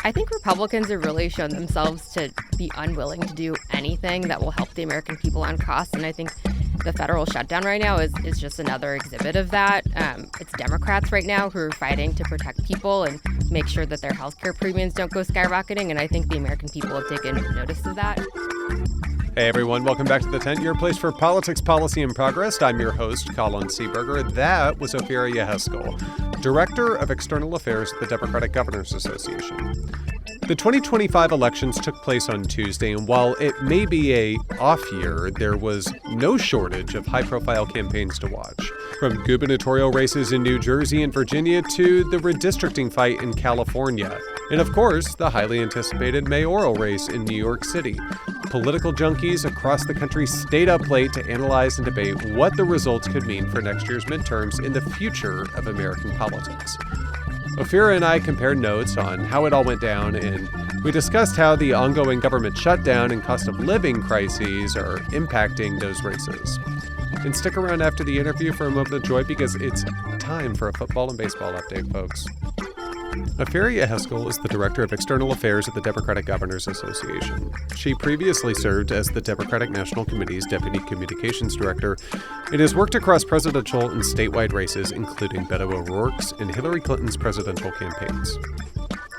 I think Republicans have really shown themselves to be unwilling to do anything that will help the American people on costs. And I think the federal shutdown right now is just another exhibit of that. It's Democrats right now who are fighting to protect people and make sure that their healthcare premiums don't go skyrocketing. And I think the American people have taken notice of that. Hey, everyone. Welcome back to The Tent, your place for politics, policy, and progress. I'm your host, Colin Seeberger. That was Ofirah Yheskel, Director of External Affairs at the Democratic Governors Association. The 2025 elections took place on Tuesday, and while it may be a off year, there was no shortage of high-profile campaigns to watch. From gubernatorial races in New Jersey and Virginia to the redistricting fight in California. And of course, the highly anticipated mayoral race in New York City. Political junkies across the country stayed up late to analyze and debate what the results could mean for next year's midterms in the future of American politics. Ofirah and I compared notes on how it all went down, and we discussed how the ongoing government shutdown and cost of living crises are impacting those races. And stick around after the interview for a moment of joy, because it's time for a football and baseball update, folks. Ofirah Yheskel is the Director of External Affairs at the Democratic Governors Association. She previously served as the Democratic National Committee's Deputy Communications Director and has worked across presidential and statewide races, including Beto O'Rourke's and Hillary Clinton's presidential campaigns.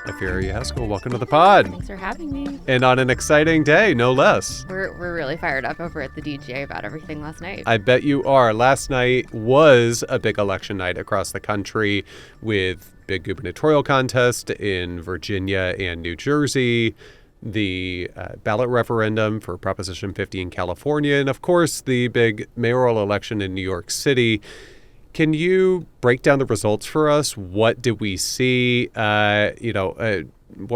Ofirah Yheskel, welcome to the pod. Thanks for having me. And on an exciting day, no less. We're really fired up over at the DGA about everything last night. I bet you are. Last night was a big election night across the country with big gubernatorial contest in Virginia and New Jersey, the ballot referendum for Proposition 50 in California, and of course the big mayoral election in New York City. Can you break down the results for us? What did we see? What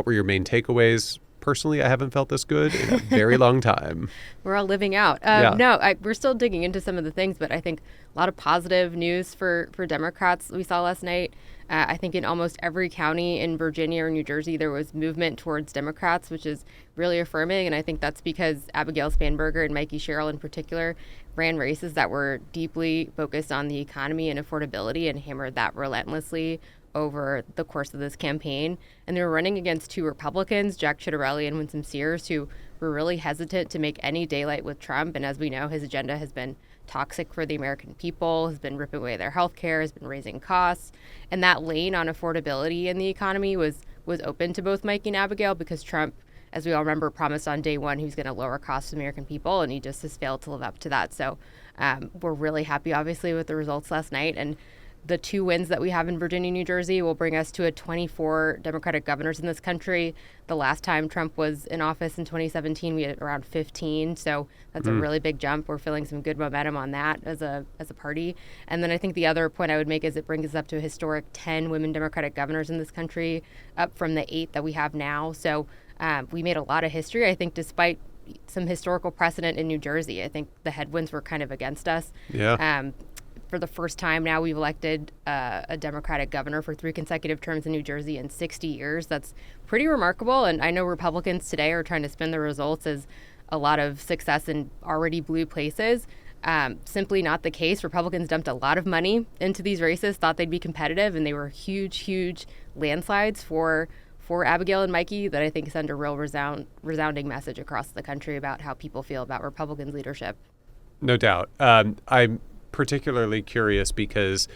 were your main takeaways? Personally, I haven't felt this good in a very long time. We're all living out. We're still digging into some of the things, but I think a lot of positive news for Democrats we saw last night. I think in almost every county in Virginia or New Jersey, there was movement towards Democrats, which is really affirming. And I think that's because Abigail Spanberger and Mikey Sherrill in particular ran races that were deeply focused on the economy and affordability and hammered that relentlessly over the course of this campaign. And they were running against two Republicans, Jack Ciattarelli and Winsome Sears, who were really hesitant to make any daylight with Trump. And as we know, his agenda has been toxic for the American people, has been ripping away their health care, has been raising costs. And that lane on affordability in the economy was open to both Mike and Abigail because Trump, as we all remember, promised on day one he was going to lower costs to the American people, and he just has failed to live up to that. So we're really happy, obviously, with the results last night. And the two wins that we have in Virginia and New Jersey will bring us to a 24 Democratic governors in this country. The last time Trump was in office in 2017, we had around 15. So that's a really big jump. We're feeling some good momentum on that as a party. And then I think the other point I would make is it brings us up to a historic 10 women Democratic governors in this country, up from the 8 that we have now. So we made a lot of history, I think, despite some historical precedent in New Jersey. I think the headwinds were kind of against us. Yeah. For the first time now, we've elected a Democratic governor for 3 consecutive terms in New Jersey in 60 years. That's pretty remarkable. And I know Republicans today are trying to spin the results as a lot of success in already blue places. Simply not the case. Republicans dumped a lot of money into these races, thought they'd be competitive, and they were huge, huge landslides for Abigail and Mikey that I think send a real resounding message across the country about how people feel about Republicans' leadership. No doubt. I'm particularly curious because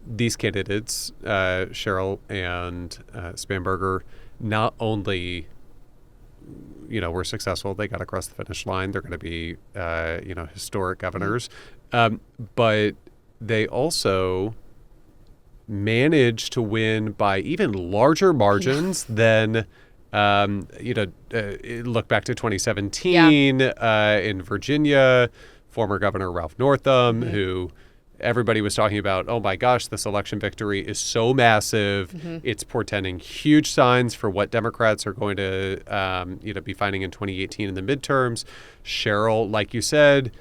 these candidates, Sherrill and Spanberger, not only, were successful, they got across the finish line. They're going to be, historic governors, but they also managed to win by even larger margins than, look back to 2017 in Virginia. Former Governor Ralph Northam, who everybody was talking about, oh my gosh, this election victory is so massive. It's portending huge signs for what Democrats are going to, be finding in 2018 in the midterms. Sherrill, like you said,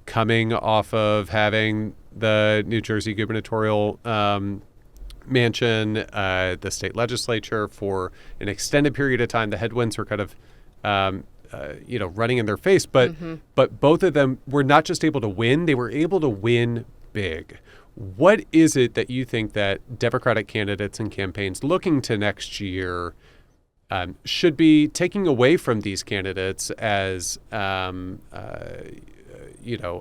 coming off of having the New Jersey gubernatorial mansion, the state legislature for an extended period of time. The headwinds were kind of running in their face. But both of them were not just able to win, they were able to win big. What is it that you think that Democratic candidates and campaigns looking to next year should be taking away from these candidates as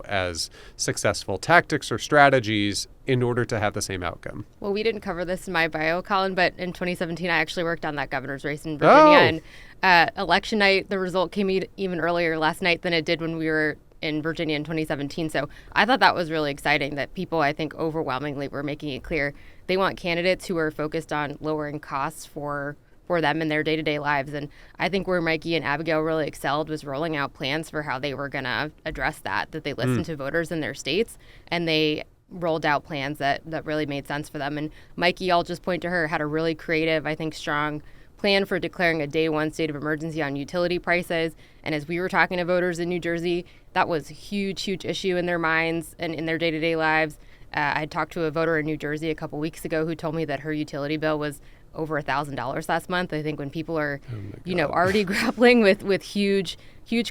as successful tactics or strategies in order to have the same outcome? Well, we didn't cover this in my bio, Colin, but in 2017, I actually worked on that governor's race in Virginia. And election night, the result came even earlier last night than it did when we were in Virginia in 2017. So I thought that was really exciting that people, I think, overwhelmingly were making it clear they want candidates who are focused on lowering costs for them in their day-to-day lives. And I think where Mikey and Abigail really excelled was rolling out plans for how they were going to address that they listened to voters in their states, and they rolled out plans that really made sense for them. And Mikey, I'll just point to her, had a really creative, I think, strong plan for declaring a day one state of emergency on utility prices. And as we were talking to voters in New Jersey, that was a huge issue in their minds and in their day-to-day lives. I talked to a voter in New Jersey a couple weeks ago who told me that her utility bill was over $1,000 last month. I think when people are, already grappling with huge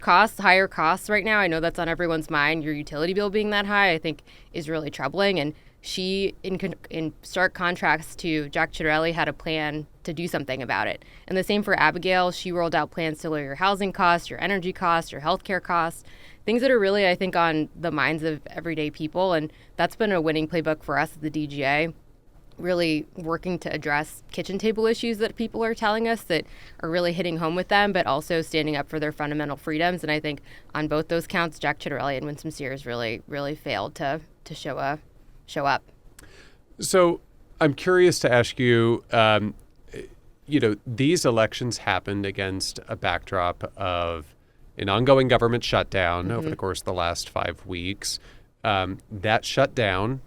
costs, higher costs right now, I know that's on everyone's mind. Your utility bill being that high, I think, is really troubling. And she, in stark contrast to Jack Ciattarelli, had a plan to do something about it. And the same for Abigail. She rolled out plans to lower your housing costs, your energy costs, your healthcare costs, things that are really, I think, on the minds of everyday people. And that's been a winning playbook for us at the DGA, really working to address kitchen table issues that people are telling us that are really hitting home with them, but also standing up for their fundamental freedoms. And I think on both those counts, Jack Ciattarelli and Winsome Sears really failed to show up. So I'm curious to ask you, these elections happened against a backdrop of an ongoing government shutdown over the course of the last 5 weeks. That shutdown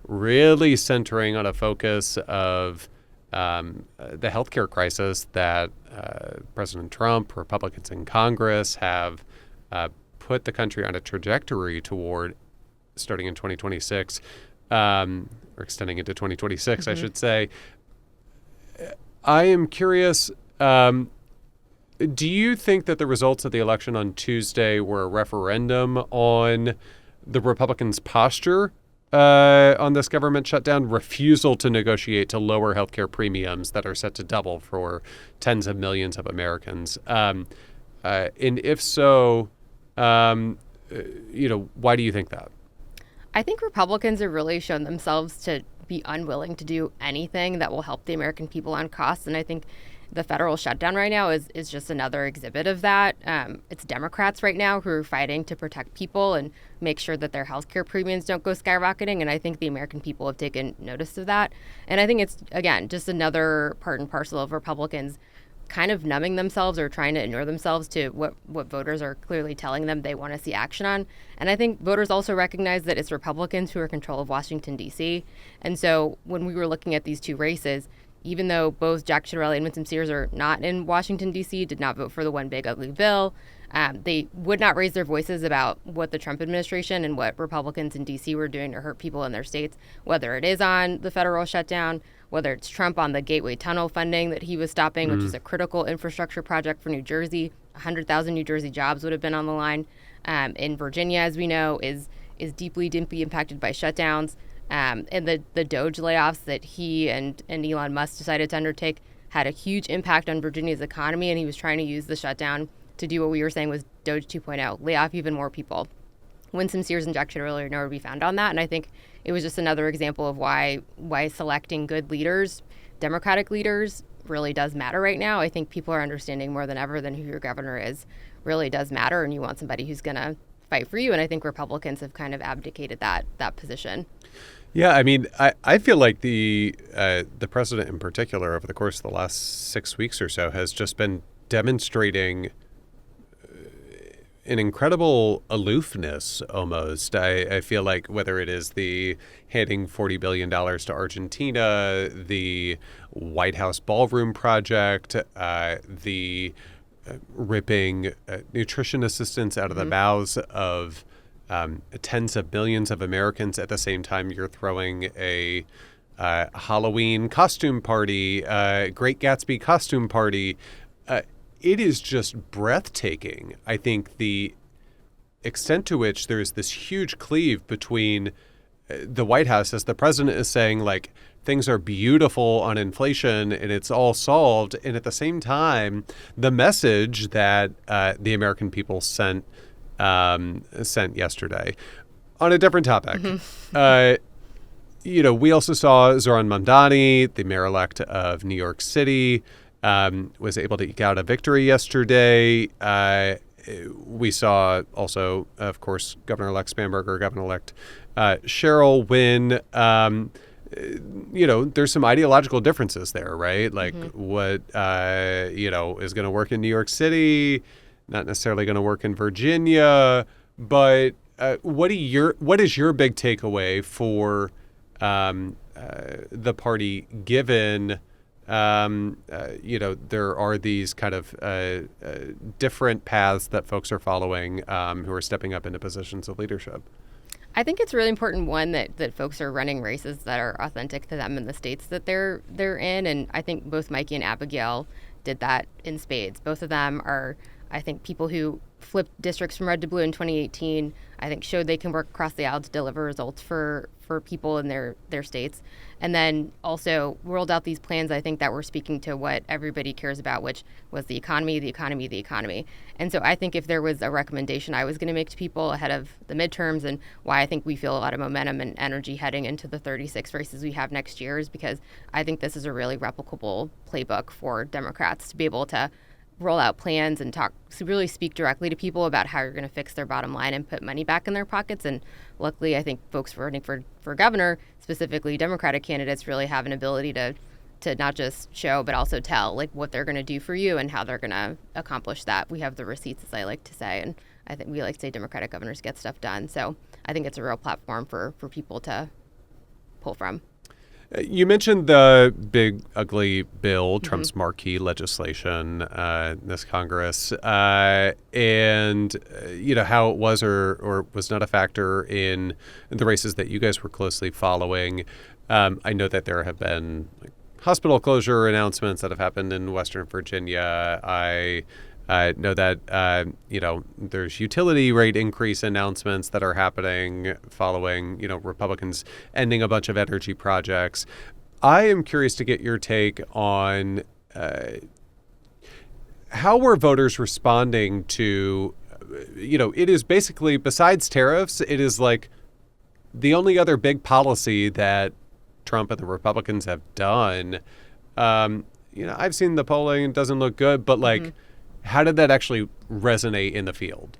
really centering on a focus of the healthcare crisis that President Trump, Republicans in Congress have put the country on a trajectory toward starting in 2026, or extending into 2026, I should say. I am curious, do you think that the results of the election on Tuesday were a referendum on the Republicans' posture on this government shutdown, refusal to negotiate to lower healthcare premiums that are set to double for tens of millions of Americans? And if so, why do you think that? I think Republicans have really shown themselves to be unwilling to do anything that will help the American people on costs. And I think the federal shutdown right now is just another exhibit of that. It's Democrats right now who are fighting to protect people and make sure that their healthcare premiums don't go skyrocketing. And I think the American people have taken notice of that. And I think it's, again, just another part and parcel of Republicans kind of numbing themselves or trying to inure themselves to what voters are clearly telling them they want to see action on. And I think voters also recognize that it's Republicans who are in control of Washington, D.C. And so when we were looking at these two races, even though both Jack Ciattarelli and Winsome Sears are not in Washington, D.C., did not vote for the one big ugly bill, they would not raise their voices about what the Trump administration and what Republicans in D.C. were doing to hurt people in their states, whether it is on the federal shutdown, whether it's Trump on the Gateway Tunnel funding that he was stopping, which is a critical infrastructure project for New Jersey. 100,000 New Jersey jobs would have been on the line. In Virginia, as we know, is deeply impacted by shutdowns. And the Doge layoffs that he and Elon Musk decided to undertake had a huge impact on Virginia's economy, and he was trying to use the shutdown to do what we were saying was Doge 2.0, lay off even more people. Winsome Sears and Jack Ciattarelli are nowhere to be found on that, and I think it was just another example of why selecting good leaders, Democratic leaders, really does matter right now. I think people are understanding more than ever than who your governor is really does matter, and you want somebody who's going to fight for you, and I think Republicans have kind of abdicated that position. Yeah, I mean, I feel like the president in particular over the course of the last 6 weeks or so has just been demonstrating an incredible aloofness almost. I feel like whether it is the handing $40 billion to Argentina, the White House ballroom project, the ripping nutrition assistance out of the mouths of tens of millions of Americans at the same time you're throwing a Halloween costume party, Great Gatsby costume party. It is just breathtaking. I think the extent to which there is this huge cleave between the White House, as the president is saying, like, things are beautiful on inflation and it's all solved. And at the same time, the message that the American people sent yesterday on a different topic. We also saw Zohran Mamdani, the mayor-elect of New York City, was able to eke out a victory yesterday. We saw also, of course, Governor-elect Spanberger, Governor-elect Sherrill win. There's some ideological differences there, right? Like what, is going to work in New York City, not necessarily going to work in Virginia. But what is your big takeaway for the party, given there are these kind of different paths that folks are following who are stepping up into positions of leadership? I think it's really important, one, that folks are running races that are authentic to them in the states that they're in. And I think both Mikey and Abigail did that in spades. Both of them are, I think, people who flipped districts from red to blue in 2018, I think showed they can work across the aisle to deliver results for people in their states. And then also rolled out these plans, I think, that were speaking to what everybody cares about, which was the economy, the economy, the economy. And so I think if there was a recommendation I was going to make to people ahead of the midterms, and why I think we feel a lot of momentum and energy heading into the 36 races we have next year, is because I think this is a really replicable playbook for Democrats to be able to roll out plans and really speak directly to people about how you're going to fix their bottom line and put money back in their pockets. And luckily, I think folks running for governor, specifically Democratic candidates, really have an ability to not just show, but also tell, like, what they're going to do for you and how they're going to accomplish that. We have the receipts, as I like to say, and I think we like to say Democratic governors get stuff done. So I think it's a real platform for people to pull from. You mentioned the big, ugly bill, Trump's marquee legislation in this Congress, and how it was or was not a factor in the races that you guys were closely following. I know that there have been hospital closure announcements that have happened in Western Virginia. I know that, there's utility rate increase announcements that are happening following, Republicans ending a bunch of energy projects. I am curious to get your take on how were voters responding to, it is basically, besides tariffs, it is like the only other big policy that Trump and the Republicans have done. I've seen the polling, it doesn't look good, but how did that actually resonate in the field?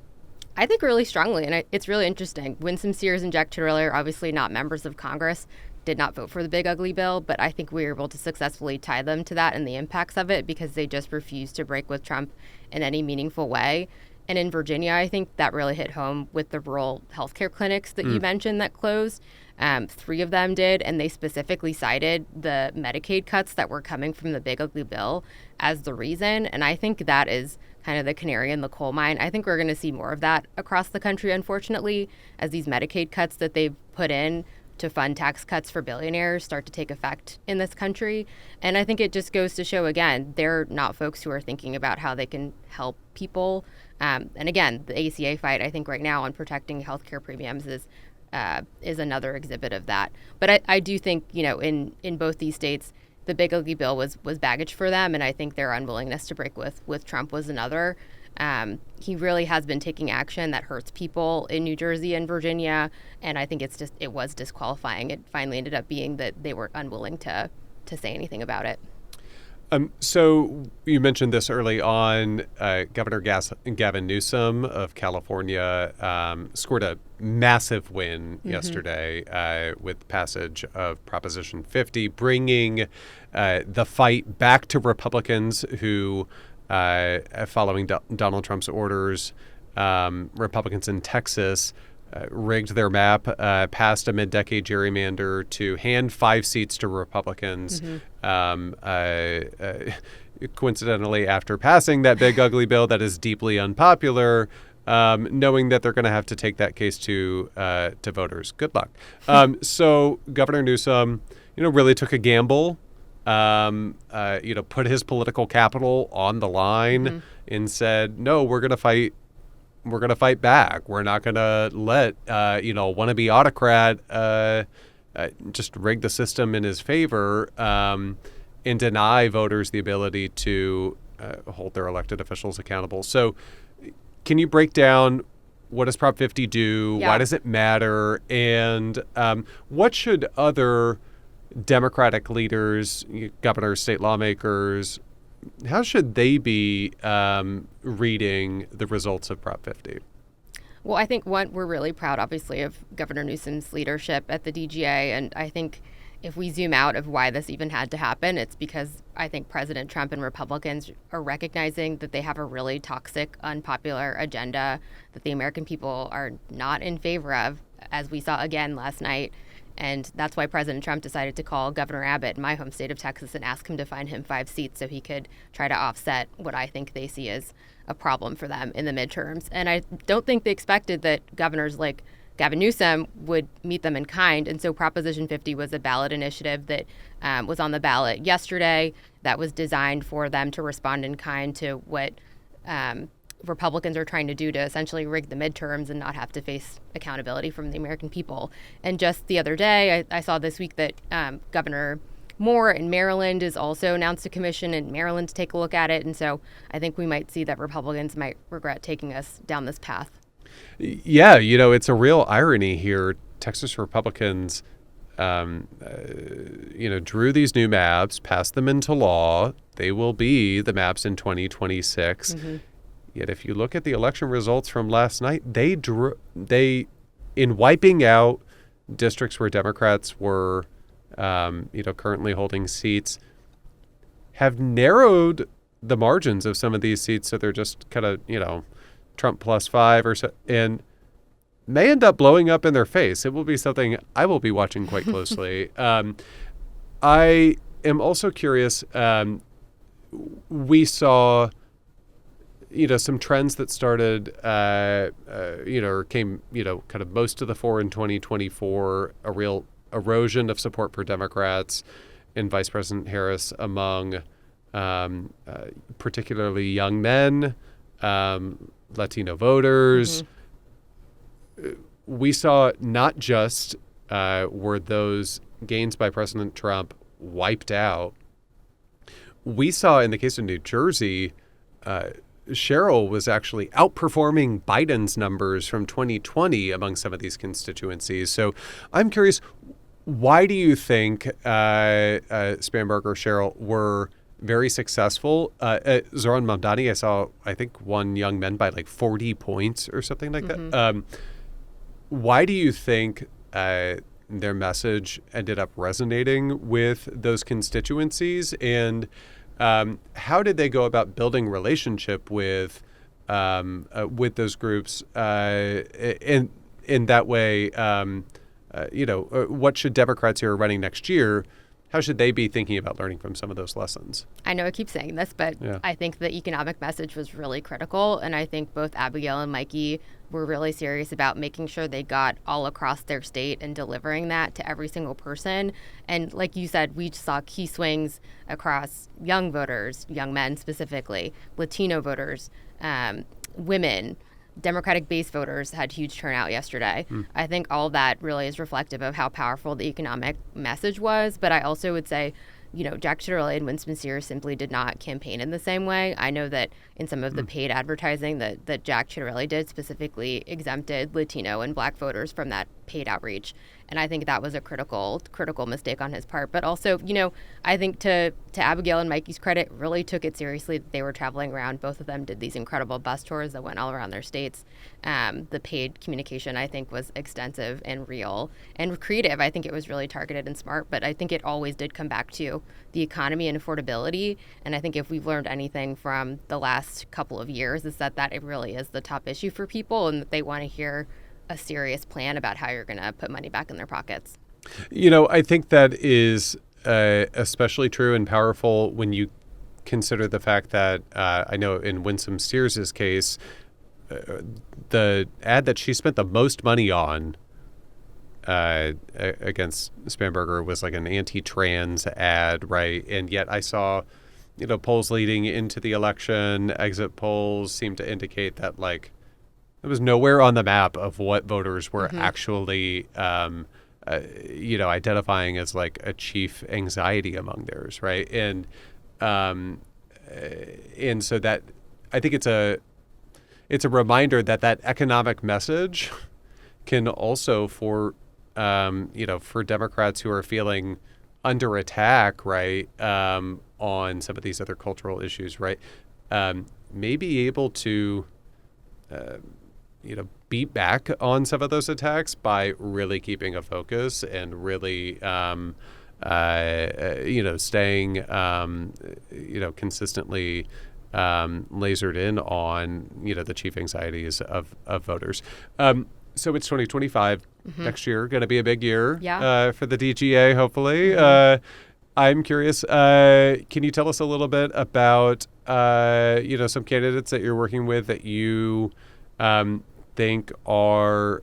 I think really strongly, and it's really interesting. Winsome Sears and Jack Turley, obviously not members of Congress, did not vote for the big ugly bill, but I think we were able to successfully tie them to that and the impacts of it because they just refused to break with Trump in any meaningful way. And in Virginia, I think that really hit home with the rural healthcare clinics that you mentioned that closed. 3 of them did, and they specifically cited the Medicaid cuts that were coming from the big ugly bill as the reason. And I think that is kind of the canary in the coal mine. I think we're going to see more of that across the country, unfortunately, as these Medicaid cuts that they've put in to fund tax cuts for billionaires start to take effect in this country. And I think it just goes to show, again, they're not folks who are thinking about how they can help people. And again, the ACA fight, I think right now on protecting healthcare premiums is another exhibit of that. But I do think, in both these states, the big ugly bill was baggage for them. And I think their unwillingness to break with Trump was another. He really has been taking action that hurts people in New Jersey and Virginia. And I think it was disqualifying. It finally ended up being that they were unwilling to say anything about it. So you mentioned this early on. Governor Gavin Newsom of California scored a massive win yesterday with passage of Proposition 50, bringing the fight back to Republicans who, following Donald Trump's orders, Republicans in Texas rigged their map, passed a mid-decade gerrymander to hand 5 seats to Republicans. Coincidentally, after passing that big ugly bill that is deeply unpopular, knowing that they're going to have to take that case to voters. Good luck. So Governor Newsom, really took a gamble. Put his political capital on the line and said, no, we're going to fight we're going to fight back. We're not going to let, wannabe autocrat just rig the system in his favor and deny voters the ability to hold their elected officials accountable. So can you break down what does Prop 50 do? Yeah. Why does it matter? And what should other Democratic leaders, governors, state lawmakers, how should they be reading the results of Prop 50? Well, I think, one, we're really proud, obviously, of Governor Newsom's leadership at the DGA. And I think if we zoom out of why this even had to happen, it's because I think President Trump and Republicans are recognizing that they have a really toxic, unpopular agenda that the American people are not in favor of, as we saw again last night. And that's why President Trump decided to call Governor Abbott in my home state of Texas and ask him to find him 5 seats so he could try to offset what I think they see as a problem for them in the midterms. And I don't think they expected that governors like Gavin Newsom would meet them in kind. And so Proposition 50 was a ballot initiative that was on the ballot yesterday that was designed for them to respond in kind to what Republicans are trying to do to essentially rig the midterms and not have to face accountability from the American people. And just the other day, I saw this week that Governor Moore in Maryland has also announced a commission in Maryland to take a look at it. And so I think we might see that Republicans might regret taking us down this path. Yeah, it's a real irony here. Texas Republicans, drew these new maps, passed them into law. They will be the maps in 2026. Mm-hmm. Yet if you look at the election results from last night, they in wiping out districts where Democrats were, currently holding seats, have narrowed the margins of some of these seats. So they're just kind of, Trump +5 or so, and may end up blowing up in their face. It will be something I will be watching quite closely. I am also curious. We saw, some trends that started, or came, kind of most to the fore in 2024, a real erosion of support for Democrats and Vice President Harris among particularly young men, Latino voters. Mm-hmm. We saw not just were those gains by President Trump wiped out, we saw in the case of New Jersey, Cheryl was actually outperforming Biden's numbers from 2020 among some of these constituencies. So I'm curious, why do you think Spanberger, Cheryl were very successful? Zohran Mamdani, I think, won young men by like 40 points or something like mm-hmm. that. Why do you think their message ended up resonating with those constituencies? And how did they go about building relationship with those groups in that way? What should Democrats who are running next year, how should they be thinking about learning from some of those lessons? I know I keep saying this, but yeah. I think the economic message was really critical. And I think both Abigail and Mikey were really serious about making sure they got all across their state and delivering that to every single person. And like you said, we saw key swings across young voters, young men specifically, Latino voters, women. Democratic base voters had huge turnout yesterday. I think all of that really is reflective of how powerful the economic message was. But I also would say, Jack Ciattarelli and Winston Sears simply did not campaign in the same way. I know that in some of the paid advertising that Jack Ciattarelli did specifically exempted Latino and Black voters from that paid outreach. And I think that was a critical mistake on his part. But also, I think to Abigail and Mikey's credit, really took it seriously that they were traveling around. Both of them did these incredible bus tours that went all around their states. The paid communication, I think, was extensive and real and creative. I think it was really targeted and smart. But I think it always did come back to the economy and affordability. And I think if we've learned anything from the last couple of years, is that it really is the top issue for people and that they want to hear a serious plan about how you're going to put money back in their pockets. I think that is especially true and powerful when you consider the fact that I know in Winston Sears' case, the ad that she spent the most money on against Spanberger was like an anti-trans ad, right? And yet I saw, polls leading into the election, exit polls seem to indicate that There was nowhere on the map of what voters were actually, identifying as like a chief anxiety among theirs, right? And so that I think it's a reminder that economic message can also for Democrats who are feeling under attack, right, on some of these other cultural issues, right, may be able to, beat back on some of those attacks by really keeping a focus and really, staying, consistently lasered in on, the chief anxieties of voters. So it's 2025 next year, going to be a big year for the DGA, hopefully. I'm curious, can you tell us a little bit about, some candidates that you're working with that you think are,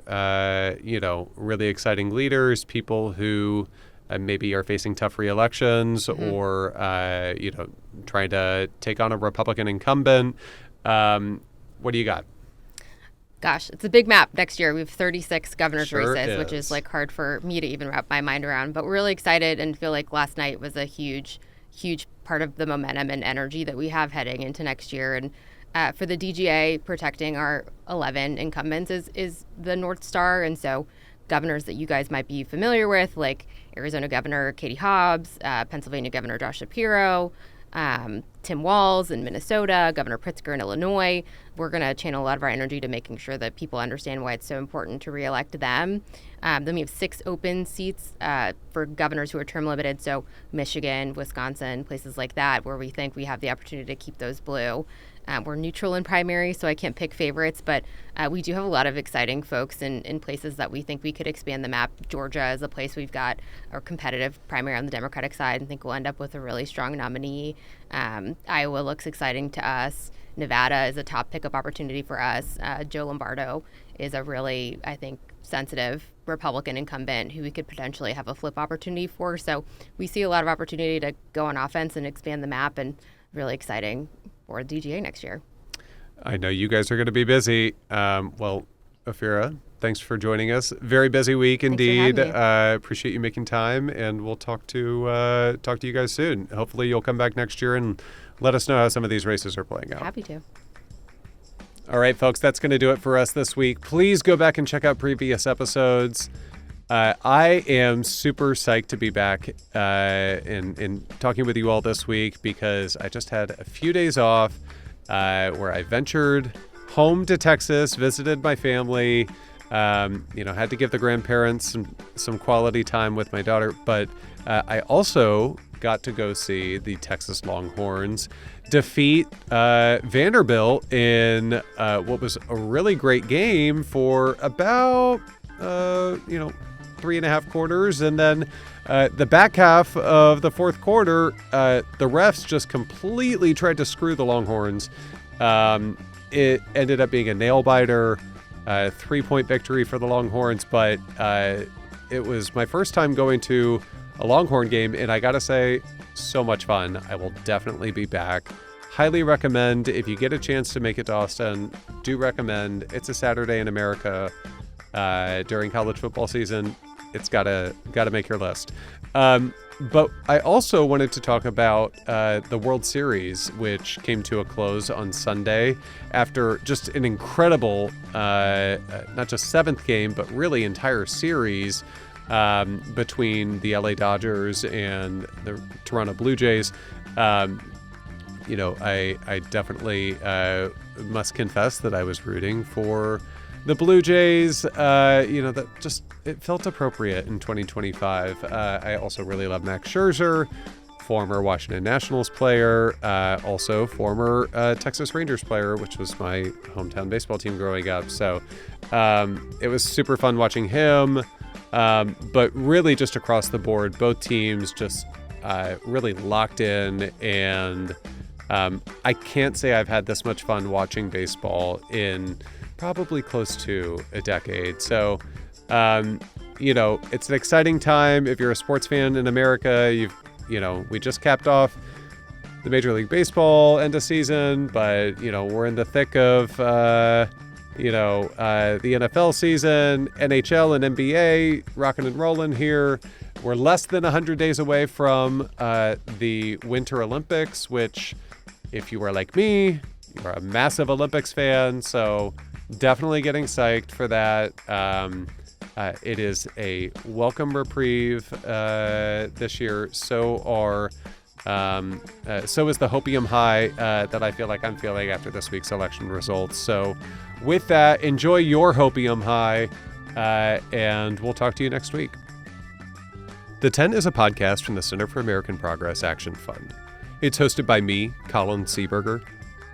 really exciting leaders, people who maybe are facing tough re-elections or, trying to take on a Republican incumbent? What do you got? Gosh, it's a big map next year. We have 36 governor's Sure races, is. which is like hard for me to even wrap my mind around. But we're really excited and feel like last night was a huge part of the momentum and energy that we have heading into next year. And for the DGA, protecting our 11 incumbents is the North Star. And so governors that you guys might be familiar with, like Arizona Governor Katie Hobbs, Pennsylvania Governor Josh Shapiro, Tim Walz in Minnesota, Governor Pritzker in Illinois. We're going to channel a lot of our energy to making sure that people understand why it's so important to reelect them. Then we have 6 open seats for governors who are term limited. So Michigan, Wisconsin, places like that, where we think we have the opportunity to keep those blue. We're neutral in primary, so I can't pick favorites, but we do have a lot of exciting folks in places that we think we could expand the map. Georgia is a place we've got a competitive primary on the Democratic side and think we'll end up with a really strong nominee. Iowa looks exciting to us. Nevada is a top pickup opportunity for us. Joe Lombardo is a really, I think, sensitive Republican incumbent who we could potentially have a flip opportunity for. So we see a lot of opportunity to go on offense and expand the map, and really exciting for DGA next year. I know you guys are going to be busy. Well, Ofirah, thanks for joining us. Very busy week indeed. Appreciate you making time, and we'll talk to you guys soon. Hopefully you'll come back next year and let us know how some of these races are playing out. Happy to. All right, folks, that's going to do it for us this week. Please go back and check out previous episodes. I am super psyched to be back in talking with you all this week because I just had a few days off where I ventured home to Texas, visited my family, had to give the grandparents some quality time with my daughter. But I also got to go see the Texas Longhorns defeat Vanderbilt in what was a really great game for about 3.5 quarters, and then the back half of the fourth quarter, the refs just completely tried to screw the Longhorns. It ended up being a nail-biter, 3-point victory for the Longhorns, but it was my first time going to a Longhorn game, and I gotta say, so much fun. I will definitely be back. Highly recommend, if you get a chance to make it to Austin, do recommend. It's a Saturday in America during college football season. It's gotta make your list. But I also wanted to talk about the World Series, which came to a close on Sunday after just an incredible, not just 7th game, but really entire series between the LA Dodgers and the Toronto Blue Jays. I definitely must confess that I was rooting for the Blue Jays. That just, it felt appropriate in 2025. I also really love Max Scherzer, former Washington Nationals player, also former Texas Rangers player, which was my hometown baseball team growing up. So it was super fun watching him. But really just across the board, both teams just really locked in, and I can't say I've had this much fun watching baseball in probably close to a decade. So, it's an exciting time. If you're a sports fan in America, we just capped off the Major League Baseball end of season, but, we're in the thick of, the NFL season, NHL and NBA rocking and rolling here. We're less than 100 days away from the Winter Olympics, which, if you are like me, you are a massive Olympics fan, so definitely getting psyched for that. It is a welcome reprieve this year. So is the hopium high that I feel like I'm feeling after this week's election results. So with that, enjoy your hopium high, and we'll talk to you next week. The 10 is a podcast from the Center for American Progress Action Fund. It's hosted by me, Colin Seeberger.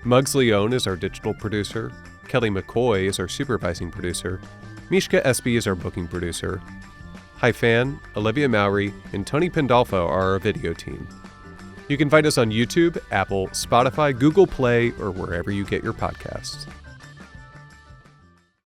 Muggs Leone is our digital producer. Kelly McCoy is our supervising producer. Mishka Espy is our booking producer. Haifan, Olivia Mowry, and Tony Pandolfo are our video team. You can find us on YouTube, Apple, Spotify, Google Play, or wherever you get your podcasts.